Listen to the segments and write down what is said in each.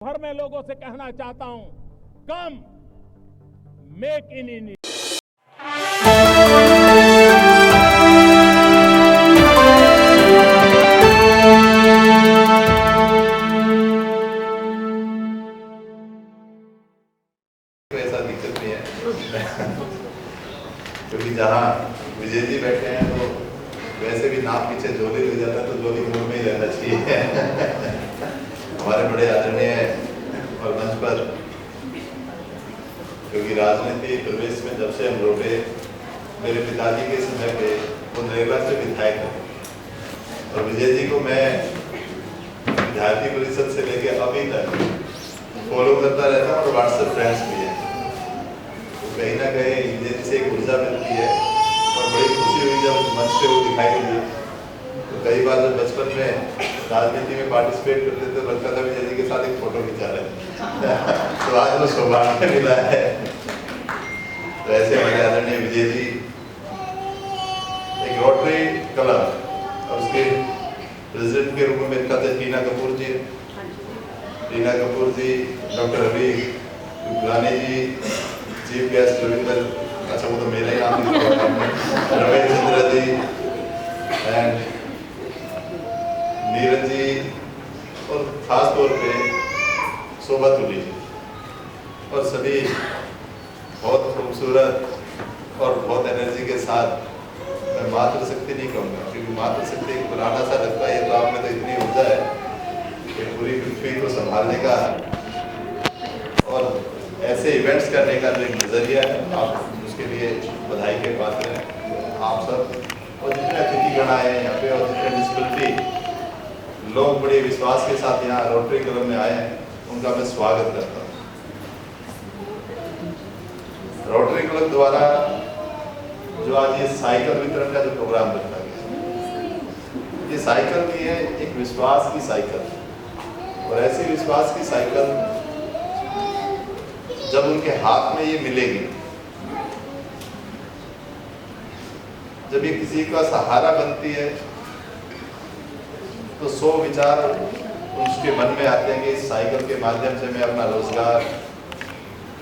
भर में लोगों से कहना चाहता हूं, कम मेक इन इंडिया। ऐसा दिक्कत नहीं है क्योंकि जहाँ विजय जी बैठे हैं तो वैसे भी नाक पीछे झोली लग जाता है तो झोली मुंह में ही रहना चाहिए। हमारे बड़े आदरणीय और मंच पर क्योंकि राजनीति प्रवेश में जब से हम लौटे मेरे पिताजी के समय पे वो नरेगा से विधायक थे और विजय जी को मैं विद्यार्थी परिषद से लेके अभी तक फॉलो करता रहता हूँ और व्हाट्सएप फ्रेंड्स भी है। तो कहीं ना कहीं विजय जी से एक ऊर्जा मिलती है और बड़ी खुशी हुई जब मंच पे वो दिखाई दी। तो कई बार जब बचपन में राजनीति में पार्टिसिपेट करते थे लगता था विजय जी के साथ एक फोटो खिंचा रहे तो आज वो सौभाग्य मिला है। तो ऐसे हमारे आदरणीय विजय जी एक रोटरी क्लब और उसके प्रेसिडेंट के रूप में मेरे ख्याल से टीना कपूर जी, डॉक्टर रवि गुलानी जी, चीफ गेस्ट रविंदर, अच्छा वो तो मेरा ही नाम रमेश चंद्र जी एंड नीरज जी और खास तौर पे शोभा तुली जी और सभी बहुत खूबसूरत और बहुत एनर्जी के साथ, मैं मातृशक्ति नहीं कहूँगा क्योंकि मातृशक्ति एक पुराना सा लगता है, ये तो आप में तो इतनी ऊर्जा है कि पूरी पृथ्वी को संभालने का और ऐसे इवेंट्स करने का जो एक नजरिया है आप उसके लिए बधाई के पात्र हैं आप सब। और जितने अतिथिगण आए हैं यहाँ पे और जितने डिस्बिलिटी लोग बड़े विश्वास के साथ यहाँ रोटरी क्लब में आए हैं उनका मैं स्वागत करता हूँ। रोटरी क्लब द्वारा जो आज ये साइकिल वितरण का जो प्रोग्राम रखा गया, ये साइकिल की है एक विश्वास की साइकिल और ऐसी विश्वास की साइकिल जब उनके हाथ में ये मिलेगी, जब ये किसी का सहारा बनती है तो 100 विचार उसके मन में आते हैं कि इस साइकिल के माध्यम से मैं अपना रोजगार,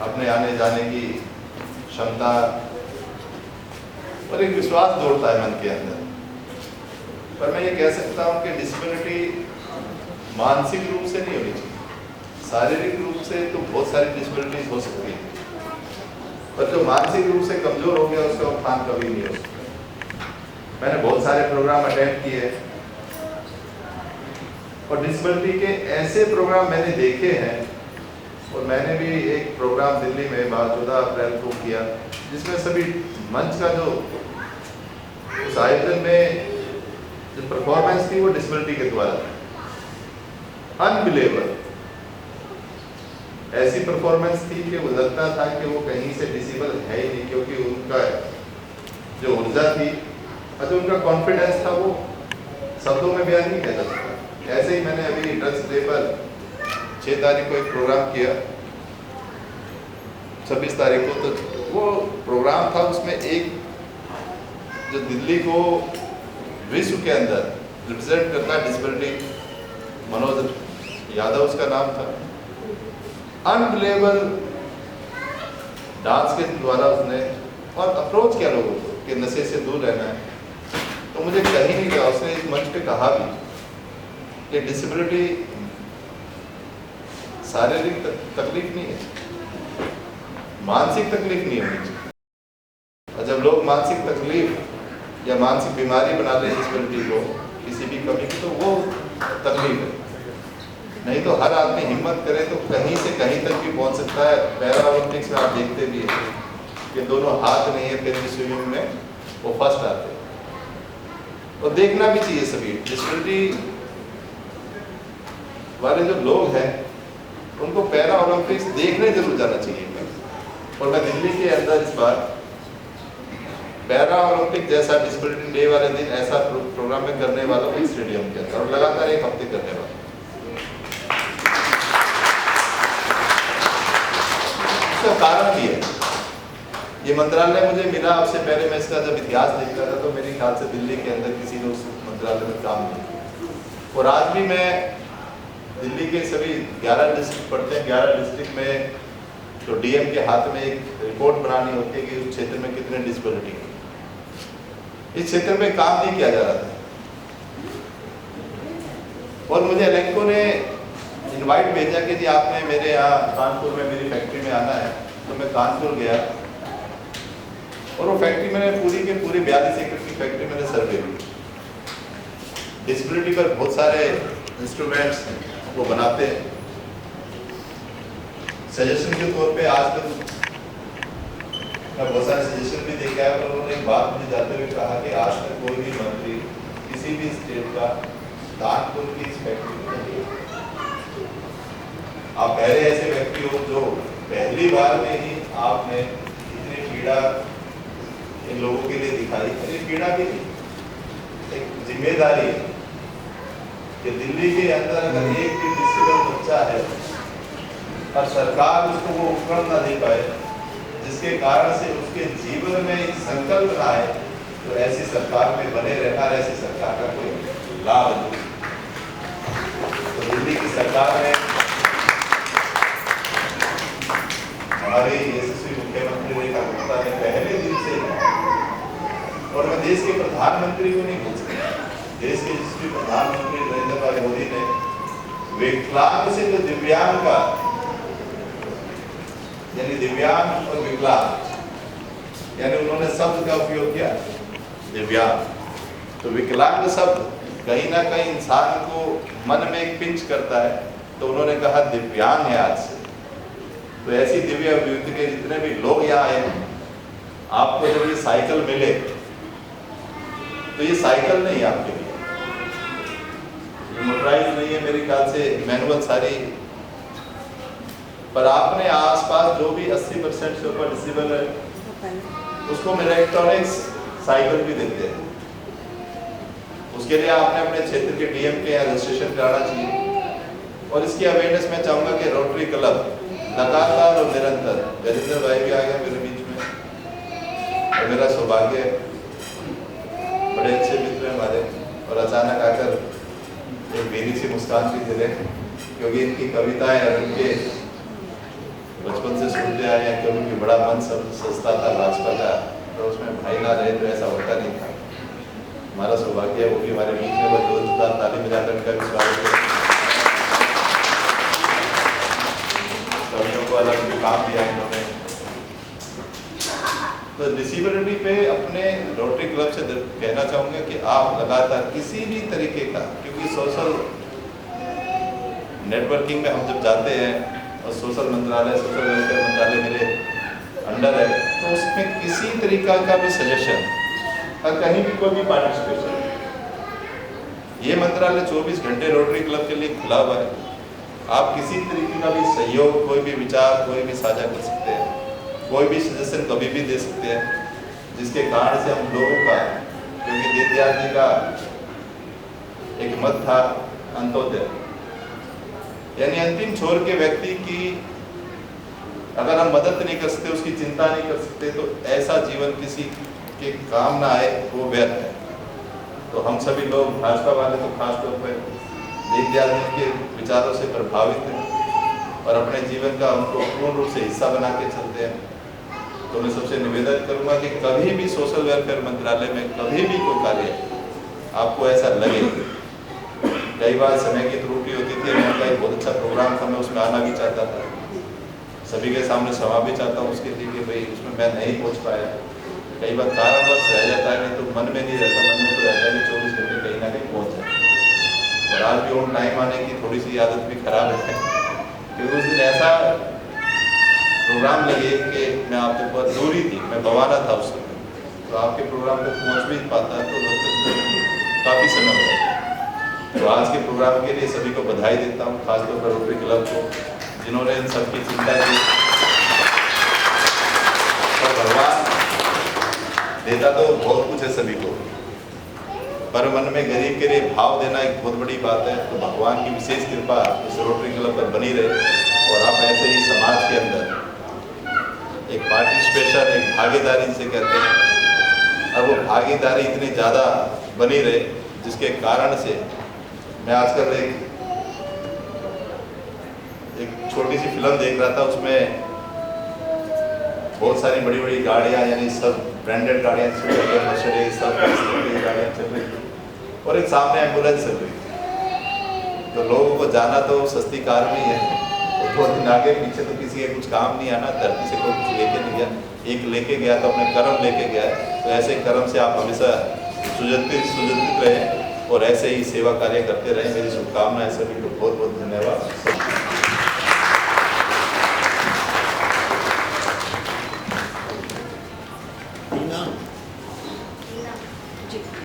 अपने आने जाने की क्षमता और एक विश्वास दौड़ता है मन के अंदर। पर मैं ये कह सकता हूँ कि डिसेबिलिटी मानसिक रूप से नहीं होनी चाहिए, शारीरिक रूप से तो बहुत सारी डिसेबिलिटीज हो सकती है पर जो मानसिक रूप से कमजोर हो गया उसका उत्थान कभी नहीं हो सकता। मैंने बहुत सारे प्रोग्राम अटेंड किए और डिसेबिलिटी के ऐसे प्रोग्राम मैंने देखे हैं और मैंने भी एक प्रोग्राम दिल्ली में 14 अप्रैल को किया जिसमें सभी मंच का जो उस आयोजन में जो परफॉर्मेंस थी वो डिसेबिलिटी के द्वारा अनबिलीवेबल ऐसी परफॉर्मेंस थी कि वो लगता था कि वो कहीं से डिसेबल है ही नहीं क्योंकि उनका जो ऊर्जा थी जो उनका कॉन्फिडेंस था वो शब्दों में बयान नहीं किया जा सकता। ऐसे ही मैंने अभी ड्रग्स डे पर 6 तारीख को एक प्रोग्राम किया, 26 तारीख को, तो वो प्रोग्राम था उसमें एक जो दिल्ली को विश्व के अंदर रिप्रेजेंट करता है डिसेबिलिटी, मनोज यादव उसका नाम था। अनबिलीवेबल डांस के द्वारा उसने और अप्रोच किया लोगों को कि नशे से दूर रहना है। तो मुझे कहीं नहीं गया, उसने इस मंच पे कहा भी कि डिसेबिलिटी शारीरिक तकलीफ नहीं है, मानसिक तकलीफ नहीं होनी चाहिए। और जब लोग मानसिक तकलीफ या मानसिक बीमारी बना लें डिसेबिलिटी को किसी भी कमी की तो वो तकलीफ है, नहीं तो हर आदमी हिम्मत करे तो कहीं से कहीं तक भी पहुंच सकता है। पैरा ओलंपिक्स में आप देखते भी हैं कि दोनों हाथ नहीं है फिर भी स्विमिंग में वो फर्स्ट आते हैं। और देखना भी चाहिए सभी डिसेबिलिटी वाले जो लोग हैं उनको पैरा ओलंपिक्स देखने जरूर जाना चाहिए। और मैं दिल्ली के अंदर इस बार पैरा ओलंपिक जैसा डिसेबिलिटी डे वाले दिन ऐसा प्रोग्राम में करने वाला हूँ स्टेडियम के अंदर और लगातार 1 हफ्ते करने वाला। इसका कारण भी है, ये मंत्रालय मुझे मिला आपसे पहले मैं इसका जब इतिहास देखता था तो मेरे ख्याल से दिल्ली के अंदर किसी ने उस मंत्रालय में काम नहीं किया और आज भी मैं दिल्ली के सभी 11 डिस्ट्रिक्ट पड़ते हैं। 11 डिस्ट्रिक्ट में तो डीएम के हाथ में एक रिपोर्ट बनानी होती है कि उस क्षेत्र में कितने डिसेबिलिटी है। इस क्षेत्र में काम नहीं किया जा रहा था और मुझे एलेंको ने इनवाइट भेजा कि जी आपने मेरे यहाँ कानपुर में मेरी फैक्ट्री में आना है। तो मैं कानपुर गया और वो फैक्ट्री मैंने पूरी के पूरी 42 एकड़ की फैक्ट्री मैंने सर्वे की। डिसेबिलिटी पर बहुत सारे इंस्ट्रूमेंट्स वो बनाते हैं। सजेशन के तौर पे आजकल मैं बहुत सारे सजेशन भी देखे आया, पर उन्होंने एक बात मुझे जाते हुए कहा कि आज तक कोई भी मंत्री किसी भी स्टेट का कानपुर की इस फैक्ट्री में नहीं है। आप पहले ऐसे व्यक्ति हो जो पहली बार में ही आपने इतनी पीड़ा इन लोगों के लिए दिखाई। इतनी पीड़ा भी एक जिम्मेदारी है कि दिल्ली के अंदर अगर एक भी डिसेबल बच्चा है और सरकार उसको वो उपकरण ना दे पाए जिसके कारण से उसके जीवन में एक संकल्प ना आए, तो ऐसी सरकार में बने रहना, ऐसी सरकार का कोई लाभ नहीं। तो दिल्ली की सरकार ने हमारे यशस्वी मुख्यमंत्री रेखा गुप्ता ने पहले दिन से, और मैं देश के प्रधानमंत्री को नहीं बोल सकता, देश के यशस्वी प्रधानमंत्री नरेंद्र भाई मोदी ने विकलांग से तो दिव्यांग का, यानी दिव्यांग और विकलांग, यानी उन्होंने शब्द का उपयोग किया दिव्यांग। तो विकलांग शब्द कहीं ना कहीं इंसान को मन में एक पिंच करता है, तो उन्होंने कहा दिव्यांग है आज से। तो ऐसी दिव्य अभिव्यक्ति के जितने भी लोग यहाँ आए, आपको जब ये साइकिल मिले तो ये साइकिल नहीं है आपके लिए, मोटराइज नहीं है मेरे ख्याल से, मैनुअल सारी, पर आपने आसपास जो भी 80% से ऊपर डिसेबल है उसको हम इलेक्ट्रॉनिक्स साइकिल भी देते हैं। उसके लिए आपने अपने क्षेत्र के डीएम के यहाँ रजिस्ट्रेशन कराना चाहिए। और इसकी अवेयरनेस मैं चाहूँगा कि रोटरी क्लब लगातार और निरंतर, गजेंद्र भाई भी आ गया मेरे बीच में और मेरा सौभाग्य है, बड़े अच्छे मित्र हैं हमारे, और अचानक आकर एक बेनी सी मुस्कान भी दे रहे, क्योंकि इनकी कविताएं और इनके बचपन से सुनते आए हैं, क्योंकि उनकी बड़ा मन सजता था भाजपा का, तो उसमें भाई ना रहे तो ऐसा होता नहीं था। हमारा सौभाग्य है वो भी हमारे बीच में, वो जोरदार ताली बजाकर इनका भी स्वागत है। कवियों को अलग भी काम दिया इन्होंने। तो डिसेबिलिटी पे अपने रोटरी क्लब से कहना चाहूँगा कि आप लगातार किसी भी तरीके का, क्योंकि सोशल नेटवर्किंग में हम जब जाते हैं और सोशल मंत्रालय, सोशल वेलफेयर मंत्रालय मेरे अंडर है, तो उसमें किसी तरीका का भी सजेशन और कहीं भी कोई भी पार्टिसिपेशन, ये मंत्रालय 24 घंटे रोटरी क्लब के लिए खुला हुआ है। आप किसी तरीके का भी सहयोग, कोई भी विचार, कोई भी साझा कर सकते हैं, कोई भी सजेशन कभी भी दे सकते हैं, जिसके कारण से हम लोगों का, क्योंकि दीनदयाल जी का एक मत था अंत्योदय, यानी अंतिम छोर के व्यक्ति की अगर हम मदद नहीं कर सकते, उसकी चिंता नहीं कर सकते, तो ऐसा जीवन किसी के काम ना आए, वो व्यर्थ है। तो हम सभी लोग, भाजपा वाले तो खासतौर पर दीनदयाल जी के विचारों से प्रभावित हैं और अपने जीवन का उनको पूर्ण रूप से हिस्सा बना के चलते हैं। तो मैं सबसे निवेदन करूंगा कि कभी भी सोशल वेलफेयर मंत्रालय में कभी भी कोई कार्य आपको ऐसा लगे, कई बार समय की त्रुटि होती थी, मेरा एक बहुत अच्छा प्रोग्राम था, मैं उसमें आना भी चाहता था, सभी के सामने क्षमा भी चाहता हूँ उसके लिए कि भाई उसमें मैं नहीं पहुँच पाया, कई बार कारणवश रह जाता है, नहीं तो मन में नहीं रहता, मन में तो रहता है कि 24 घंटे कहीं ना कहीं पहुँच जाए। और आज भी ऑन टाइम आने की थोड़ी सी आदत भी खराब है, क्योंकि उस दिन ऐसा प्रोग्राम लगे कि मैं आपके पास दूरी थी, मैं बवाना था उस समय, तो आपके प्रोग्राम तक पहुँच भी पाता तो काफ़ी समय हो जाता। तो आज के प्रोग्राम के लिए सभी को बधाई देता हूँ, खासतौर पर रोटरी क्लब को, जिन्होंने इन सबकी चिंता की। और भगवान देता तो बहुत कुछ है सभी को, पर मन में गरीब के लिए भाव देना एक बहुत बड़ी बात है। तो भगवान की विशेष कृपा इस रोटरी क्लब पर बनी रहे और आप ऐसे ही समाज के अंदर एक पार्टिसिपेशन, एक भागीदारी से कहते हैं, और वो भागीदारी इतनी ज़्यादा बनी रहे जिसके कारण से मैं आजकल एक छोटी सी फिल्म देख रहा था, उसमें बहुत सारी बड़ी बड़ी गाड़ियाँ, यानी सब ब्रांडेड गाड़ियाँ चल रही है, मर्सिडीज सब गाड़ियाँ चल रही थी और एक सामने एम्बुलेंस चल रही थी। तो लोगों को जाना तो सस्ती कार में ही है, और 2 दिन आगे पीछे तो किसी के कुछ काम नहीं आना, धरती से कोई कुछ लेके नहीं गया। एक लेके गया तो अपने कर्म लेके गया है। तो ऐसे कर्म से आप हमेशा सुजतित रहें और ऐसे ही सेवा कार्य करते रहें। मेरी शुभकामनाएं सभी को बहुत बहुत धन्यवाद।